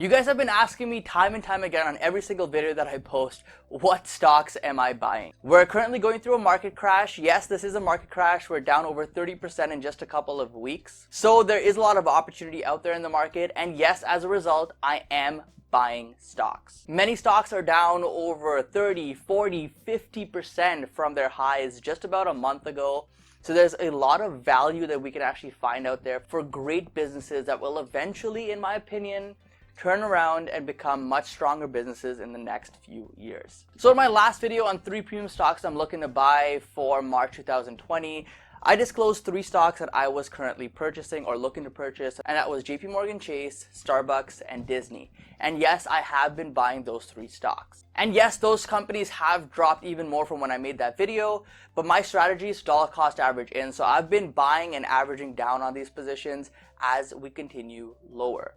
You guys have been asking me time and time again on every single video that I post, what stocks am I buying? We're currently going through a market crash. Yes, this is a market crash. We're down over 30% in just a couple of weeks. So there is a lot of opportunity out there in the market. And yes, as a result, I am buying stocks. Many stocks are down over 30, 40, 50% from their highs just about a month ago. So there's a lot of value that we can actually find out there for great businesses that will eventually, in my opinion, turn around and become much stronger businesses in the next few years. So in my last video on 3 premium stocks I'm looking to buy for March 2020, I disclosed 3 stocks that I was currently purchasing or looking to purchase, and that was JP Morgan Chase, Starbucks, and Disney. And yes, I have been buying those 3 stocks. And yes, those companies have dropped even more from when I made that video, but my strategy is dollar cost average in, so I've been buying and averaging down on these positions as we continue lower.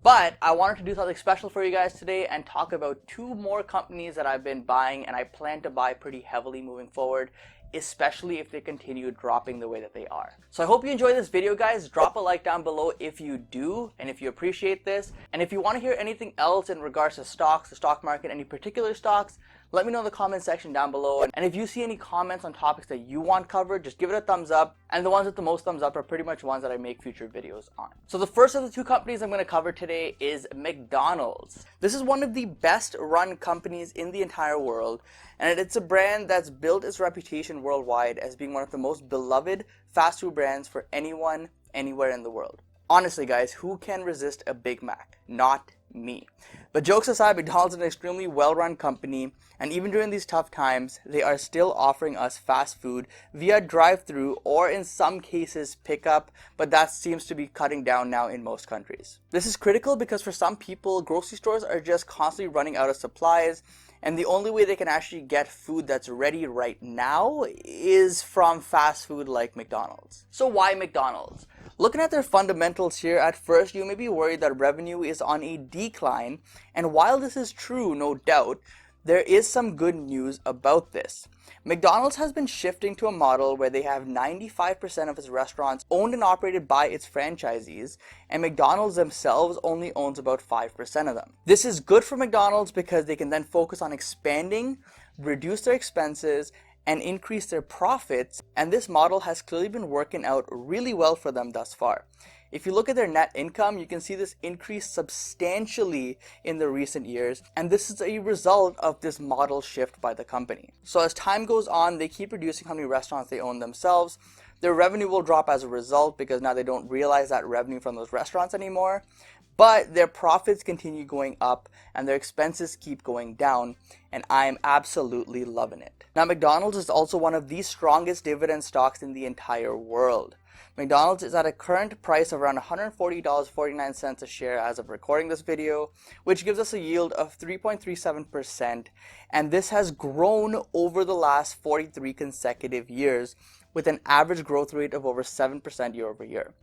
But I wanted to do something special for you guys today and talk about 2 more companies that I've been buying and I plan to buy pretty heavily moving forward, especially if they continue dropping the way that they are. So I hope you enjoy this video, guys. Drop a like down below if you do and if you appreciate this. And if you want to hear anything else in regards to stocks, the stock market, any particular stocks, let me know in the comment section down below. And if you see any comments on topics that you want covered, just give it a thumbs up. And the ones with the most thumbs up are pretty much ones that I make future videos on. So the first of the 2 companies I'm going to cover today is McDonald's. This is one of the best run companies in the entire world. And it's a brand that's built its reputation worldwide as being one of the most beloved fast food brands for anyone, anywhere in the world. Honestly, guys, who can resist a Big Mac? Not me. But jokes aside, McDonald's is an extremely well-run company, and even during these tough times, they are still offering us fast food via drive-thru or in some cases pickup, but that seems to be cutting down now in most countries. This is critical because for some people, grocery stores are just constantly running out of supplies, and the only way they can actually get food that's ready right now is from fast food like McDonald's. So why McDonald's? Looking at their fundamentals here, at first you may be worried that revenue is on a decline, and while this is true, no doubt, there is some good news about this. McDonald's has been shifting to a model where they have 95% of its restaurants owned and operated by its franchisees, and McDonald's themselves only owns about 5% of them. This is good for McDonald's because they can then focus on expanding, reduce their expenses, and increase their profits, and this model has clearly been working out really well for them thus far. If you look at their net income, you can see this increase substantially in the recent years, and this is a result of this model shift by the company. So as time goes on, they keep reducing how many restaurants they own themselves. Their revenue will drop as a result because now they don't realize that revenue from those restaurants anymore. But their profits continue going up and their expenses keep going down, and I am absolutely loving it. Now, McDonald's is also one of the strongest dividend stocks in the entire world. McDonald's is at a current price of around $140.49 a share as of recording this video, which gives us a yield of 3.37%, and this has grown over the last 43 consecutive years with an average growth rate of over 7% year over year.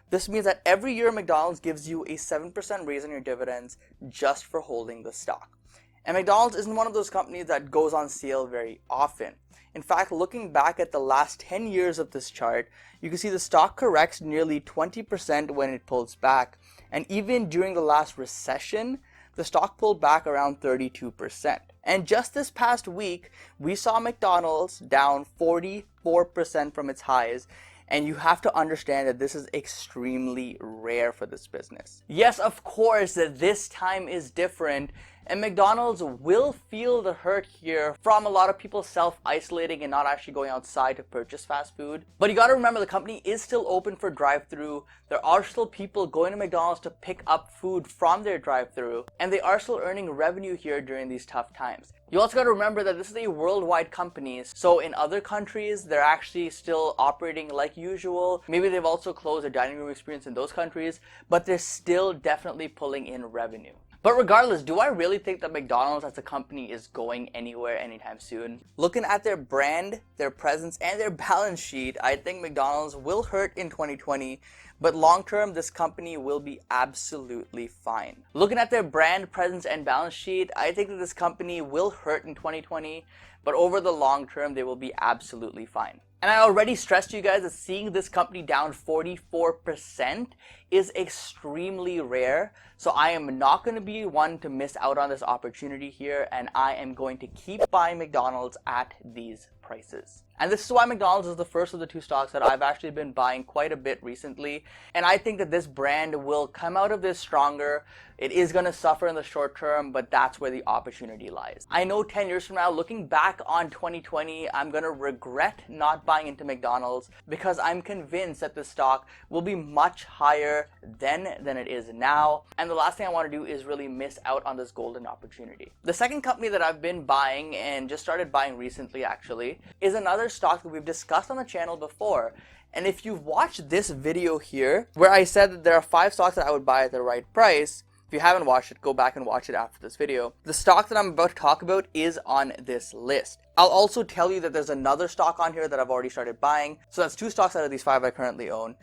This means that every year McDonald's gives you a 7% raise on your dividends just for holding the stock. And McDonald's isn't one of those companies that goes on sale very often. In fact, looking back at the last 10 years of this chart, you can see the stock corrects nearly 20% when it pulls back. And even during the last recession, the stock pulled back around 32%. And just this past week, we saw McDonald's down 44% from its highs. And you have to understand that this is extremely rare for this business. Yes, of course, that this time is different, and McDonald's will feel the hurt here from a lot of people self-isolating and not actually going outside to purchase fast food. But you gotta remember, the company is still open for drive-thru. There are still people going to McDonald's to pick up food from their drive-thru, and they are still earning revenue here during these tough times. You also got to remember that this is a worldwide company, so in other countries, they're actually still operating like usual. Maybe they've also closed their dining room experience in those countries, but they're still definitely pulling in revenue. But regardless, do I really think that McDonald's as a company is going anywhere anytime soon? Looking at their brand, their presence, and their balance sheet, I think McDonald's will hurt in 2020, but long term, this company will be absolutely fine. Looking at their brand, presence, and balance sheet, I think that this company will hurt in 2020, but over the long term, they will be absolutely fine. And I already stressed to you guys that seeing this company down 44% is extremely rare. So I am not going to be one to miss out on this opportunity here, and I am going to keep buying McDonald's at these prices. And this is why McDonald's is the first of the two stocks that I've actually been buying quite a bit recently. And I think that this brand will come out of this stronger. It is going to suffer in the short term, but that's where the opportunity lies. I know 10 years from now, looking back on 2020, I'm going to regret not buying into McDonald's because I'm convinced that the stock will be much higher then than it is now. And the last thing I want to do is really miss out on this golden opportunity. The second company that I've been buying and just started buying recently actually is another stock that we've discussed on the channel before. And if you've watched this video here where I said that there are 5 stocks that I would buy at the right price, if you haven't watched it, go back and watch it after this video. The stock that I'm about to talk about is on this list. I'll also tell you that there's another stock on here that I've already started buying. So that's 2 stocks out of these 5 I currently own.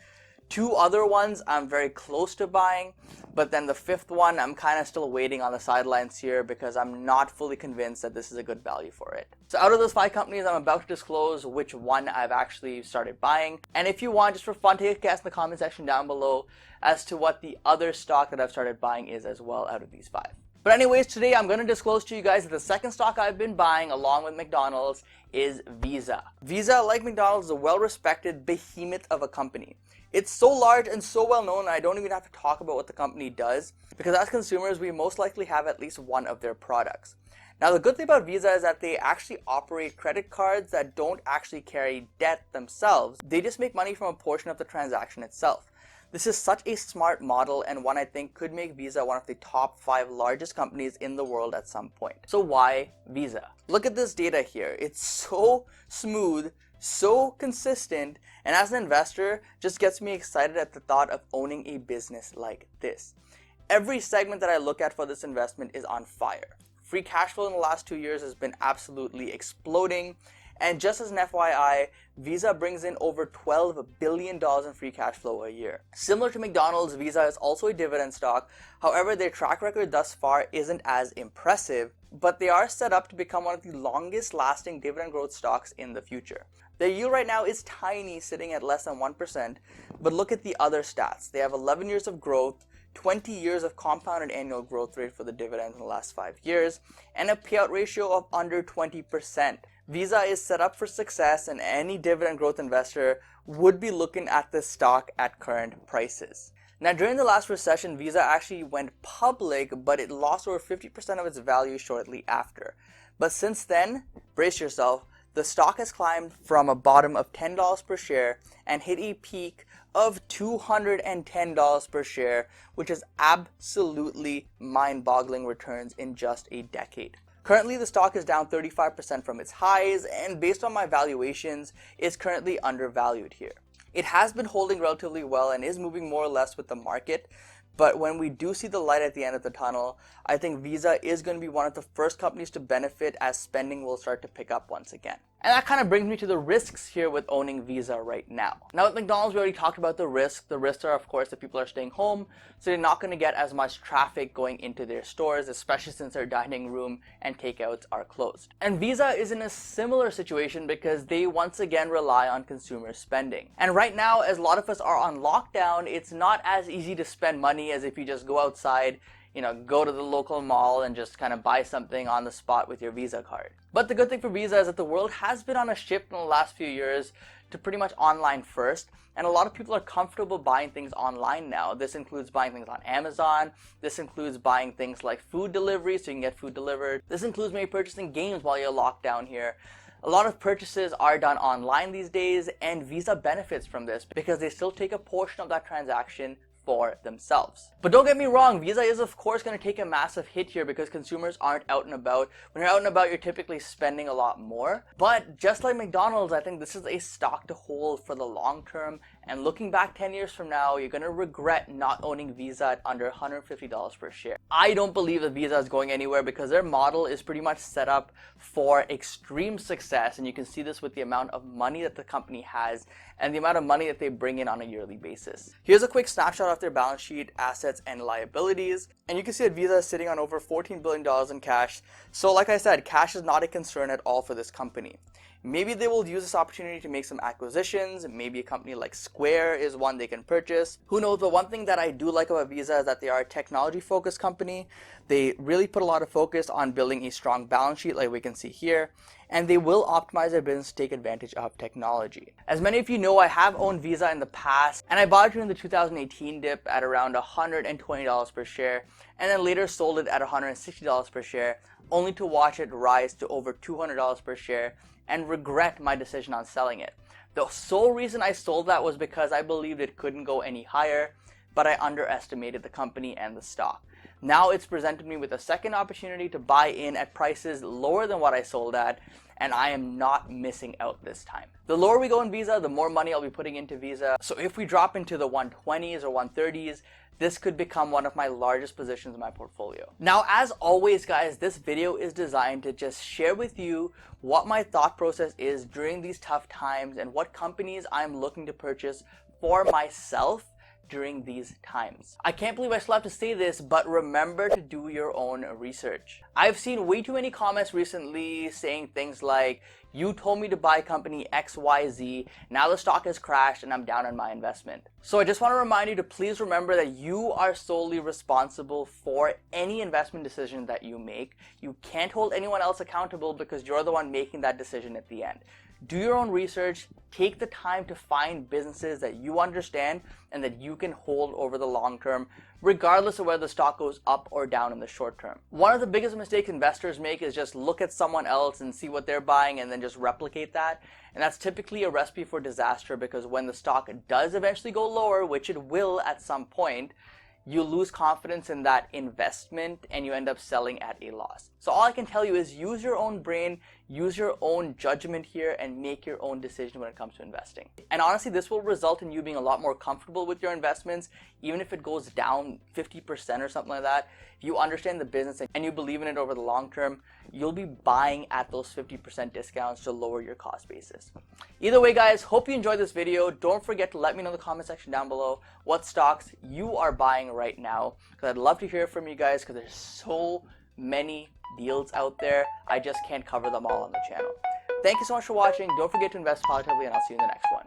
2 other ones I'm very close to buying, but then the 5th one I'm kind of still waiting on the sidelines here because I'm not fully convinced that this is a good value for it. So out of those 5 companies, I'm about to disclose which one I've actually started buying. And if you want, just for fun, take a guess in the comment section down below as to what the other stock that I've started buying is as well out of these 5. But anyways, today I'm going to disclose to you guys that the second stock I've been buying along with McDonald's is Visa. Visa, like McDonald's, is a well-respected behemoth of a company. It's so large and so well known that I don't even have to talk about what the company does because as consumers, we most likely have at least one of their products. Now, the good thing about Visa is that they actually operate credit cards that don't actually carry debt themselves. They just make money from a portion of the transaction itself. This is such a smart model and one I think could make Visa one of the top 5 largest companies in the world at some point. So why Visa? Look at this data here. It's so smooth, so consistent, and as an investor, just gets me excited at the thought of owning a business like this. Every segment that I look at for this investment is on fire. Free cash flow in the last 2 years has been absolutely exploding. And just as an FYI, Visa brings in over $12 billion in free cash flow a year. Similar to McDonald's, Visa is also a dividend stock. However, their track record thus far isn't as impressive, but they are set up to become one of the longest lasting dividend growth stocks in the future. Their yield right now is tiny, sitting at less than 1%, but look at the other stats. They have 11 years of growth, 20 years of compounded annual growth rate for the dividend in the last 5 years, and a payout ratio of under 20%. Visa is set up for success, and any dividend growth investor would be looking at this stock at current prices. Now, during the last recession, Visa actually went public, but it lost over 50% of its value shortly after. But since then, brace yourself, the stock has climbed from a bottom of $10 per share and hit a peak of $210 per share, which is absolutely mind-boggling returns in just a decade. Currently, the stock is down 35% from its highs, and based on my valuations, is currently undervalued here. It has been holding relatively well and is moving more or less with the market, but when we do see the light at the end of the tunnel, I think Visa is going to be one of the first companies to benefit as spending will start to pick up once again. And that kind of brings me to the risks here with owning Visa right now. Now with McDonald's, we already talked about the risks. The risks are, of course, that people are staying home, so they're not going to get as much traffic going into their stores, especially since their dining room and takeouts are closed. And Visa is in a similar situation because they once again rely on consumer spending. And right now, as a lot of us are on lockdown, it's not as easy to spend money as if you just go outside, go to the local mall and just kind of buy something on the spot with your Visa card. But the good thing for Visa is that the world has been on a shift in the last few years to pretty much online first, and a lot of people are comfortable buying things online now. This includes buying things on Amazon. This includes buying things like food delivery, so you can get food delivered. This includes maybe purchasing games while you're locked down here. A lot of purchases are done online these days, and Visa benefits from this because they still take a portion of that transaction for themselves. But don't get me wrong, Visa is of course going to take a massive hit here because consumers aren't out and about. When you're out and about, you're typically spending a lot more. But just like McDonald's, I think this is a stock to hold for the long term And looking back 10 years from now, you're going to regret not owning Visa at under $150 per share. I don't believe that Visa is going anywhere because their model is pretty much set up for extreme success. And you can see this with the amount of money that the company has and the amount of money that they bring in on a yearly basis. Here's a quick snapshot of their balance sheet, assets, and liabilities. And you can see that Visa is sitting on over $14 billion in cash. So like I said, cash is not a concern at all for this company. Maybe they will use this opportunity to make some acquisitions. Maybe a company like Square is one they can purchase. Who knows? But one thing that I do like about Visa is that they are a technology-focused company. They really put a lot of focus on building a strong balance sheet like we can see here. And they will optimize their business to take advantage of technology. As many of you know, I have owned Visa in the past, and I bought it during the 2018 dip at around $120 per share, and then later sold it at $160 per share, only to watch it rise to over $200 per share and regret my decision on selling it. The sole reason I sold that was because I believed it couldn't go any higher, but I underestimated the company and the stock. Now it's presented me with a second opportunity to buy in at prices lower than what I sold at, and I am not missing out this time. The lower we go in Visa, the more money I'll be putting into Visa. So if we drop into the 120s or 130s, this could become one of my largest positions in my portfolio. Now, as always, guys, this video is designed to just share with you what my thought process is during these tough times and what companies I'm looking to purchase for myself during these times. I can't believe I still have to say this, but remember to do your own research. I've seen way too many comments recently saying things like, you told me to buy company XYZ, now the stock has crashed and I'm down on my investment. So I just want to remind you to please remember that you are solely responsible for any investment decision that you make. You can't hold anyone else accountable because you're the one making that decision at the end. Do your own research, take the time to find businesses that you understand and that you can hold over the long term, regardless of whether the stock goes up or down in the short term. One of the biggest mistakes investors make is just look at someone else and see what they're buying and then just replicate that. And that's typically a recipe for disaster because when the stock does eventually go lower, which it will at some point, you lose confidence in that investment and you end up selling at a loss. So all I can tell you is use your own brain, use your own judgment here, and make your own decision when it comes to investing. And honestly, this will result in you being a lot more comfortable with your investments, even if it goes down 50% or something like that. If you understand the business and you believe in it over the long term, you'll be buying at those 50% discounts to lower your cost basis. Either way, guys, hope you enjoyed this video. Don't forget to let me know in the comment section down below what stocks you are buying right now, because I'd love to hear from you guys because there's so many deals out there. I just can't cover them all on the channel. Thank you so much for watching. Don't forget to invest positively, and I'll see you in the next one.